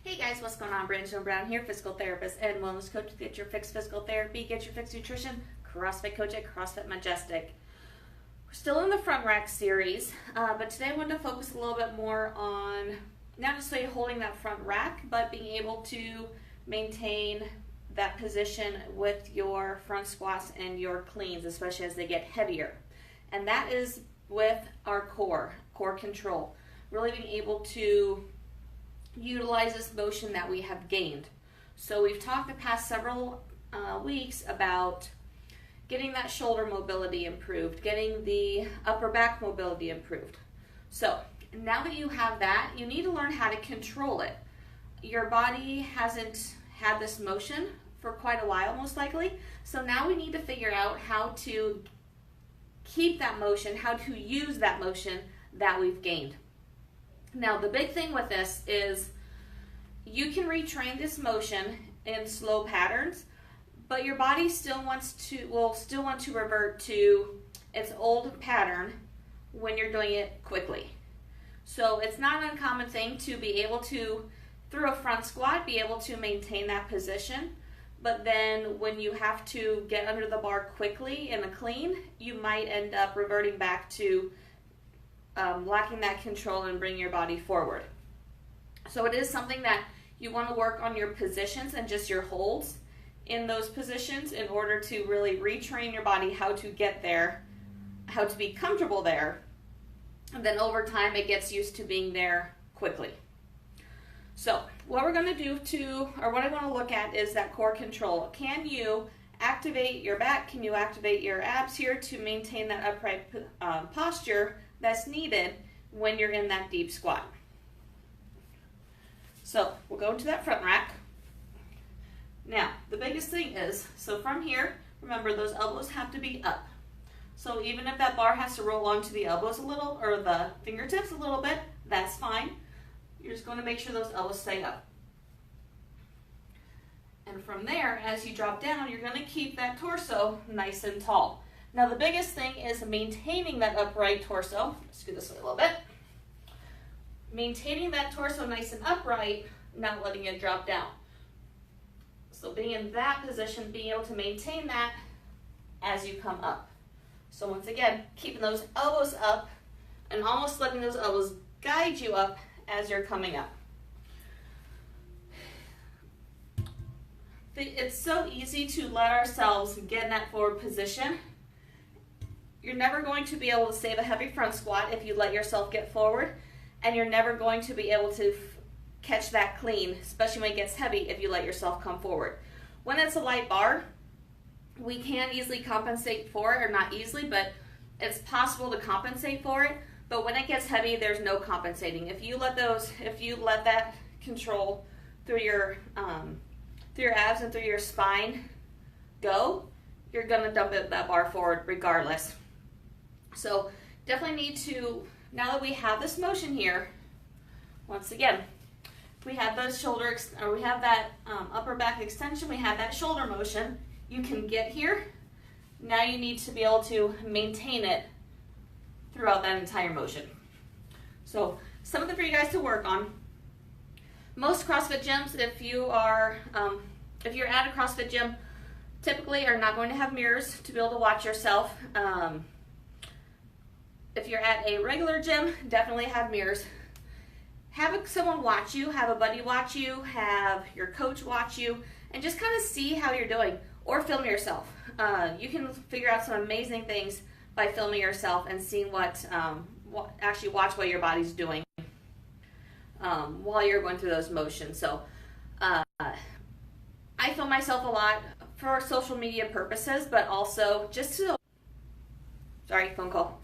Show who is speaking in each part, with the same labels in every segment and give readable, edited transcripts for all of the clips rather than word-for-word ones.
Speaker 1: Hey guys, what's going on? Brandon Brown here, physical therapist and wellness coach. Get your fix physical therapy, get your fix nutrition, CrossFit coach at CrossFit Majestic. We're still in the front rack series, but today I wanted to focus a little bit more on not necessarily holding that front rack, but being able to maintain that position with your front squats and your cleans, especially as they get heavier. And that is with our core control. Really being able to utilize this motion that we have gained. So we've talked the past several weeks about getting that shoulder mobility improved, getting the upper back mobility improved. So now that you have that, you need to learn how to control it. Your body hasn't had this motion for quite a while, most likely. So now we need to figure out how to keep that motion, how to use that motion that we've gained. Now, the big thing with this is you can retrain this motion in slow patterns, but your body will still want to revert to its old pattern when you're doing it quickly. So it's not an uncommon thing to be able to, through a front squat, be able to maintain that position, but then when you have to get under the bar quickly in a clean, you might end up reverting back to lacking that control and bring your body forward. So it is something that you want to work on your positions and just your holds in those positions in order to really retrain your body how to get there, how to be comfortable there, and then over time it gets used to being there quickly. So what we're going to do what I want to look at is that core control. Can you activate your back? Can you activate your abs here to maintain that upright posture that's needed when you're in that deep squat? So we'll go to that front rack. Now, the biggest thing is, so from here, remember those elbows have to be up. So even if that bar has to roll onto the elbows a little, or the fingertips a little bit, that's fine. You're just going to make sure those elbows stay up. And from there, as you drop down, you're going to keep that torso nice and tall. Now the biggest thing is maintaining that upright torso. Let's do this a little bit. Maintaining that torso nice and upright, not letting it drop down. So being in that position, being able to maintain that as you come up. So once again, keeping those elbows up and almost letting those elbows guide you up as you're coming up. It's so easy to let ourselves get in that forward position. You're never going to be able to save a heavy front squat if you let yourself get forward, and you're never going to be able to catch that clean, especially when it gets heavy, if you let yourself come forward. When it's a light bar, we can easily compensate for it, or not easily, but it's possible to compensate for it. But when it gets heavy, there's no compensating. If you let that control through your abs and through your spine go, you're gonna dump that bar forward regardless. So definitely need to, now that we have this motion here, once again, we have those we have that upper back extension, we have that shoulder motion. You can get here. Now you need to be able to maintain it throughout that entire motion. So something for you guys to work on. Most CrossFit gyms, if you're at a CrossFit gym, typically are not going to have mirrors to be able to watch yourself. If you're at a regular gym, definitely have mirrors. Have someone watch you, have a buddy watch you, have your coach watch you, and just kind of see how you're doing, or film yourself. You can figure out some amazing things by filming yourself and seeing actually watch what your body's doing while you're going through those motions. So I film myself a lot for social media purposes, but also just to, sorry, phone call.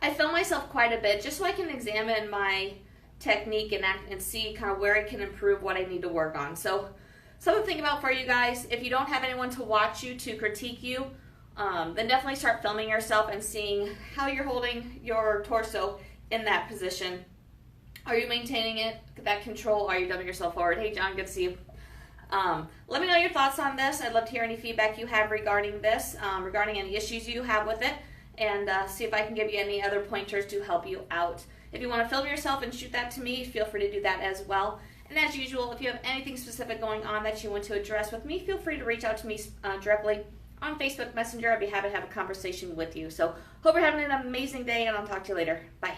Speaker 1: I film myself quite a bit just so I can examine my technique and see kind of where I can improve, what I need to work on. So something to think about for you guys. If you don't have anyone to watch you, to critique you, then definitely start filming yourself and seeing how you're holding your torso in that position. Are you maintaining it, that control? Are you dumping yourself forward? Hey John, good to see you. Let me know your thoughts on this. I'd love to hear any feedback you have regarding this, regarding any issues you have with it, and see if I can give you any other pointers to help you out. If you want to film yourself and shoot that to me, feel free to do that as well. And as usual, if you have anything specific going on that you want to address with me, feel free to reach out to me directly on Facebook Messenger. I'd be happy to have a conversation with you. So hope you're having an amazing day, and I'll talk to you later. Bye.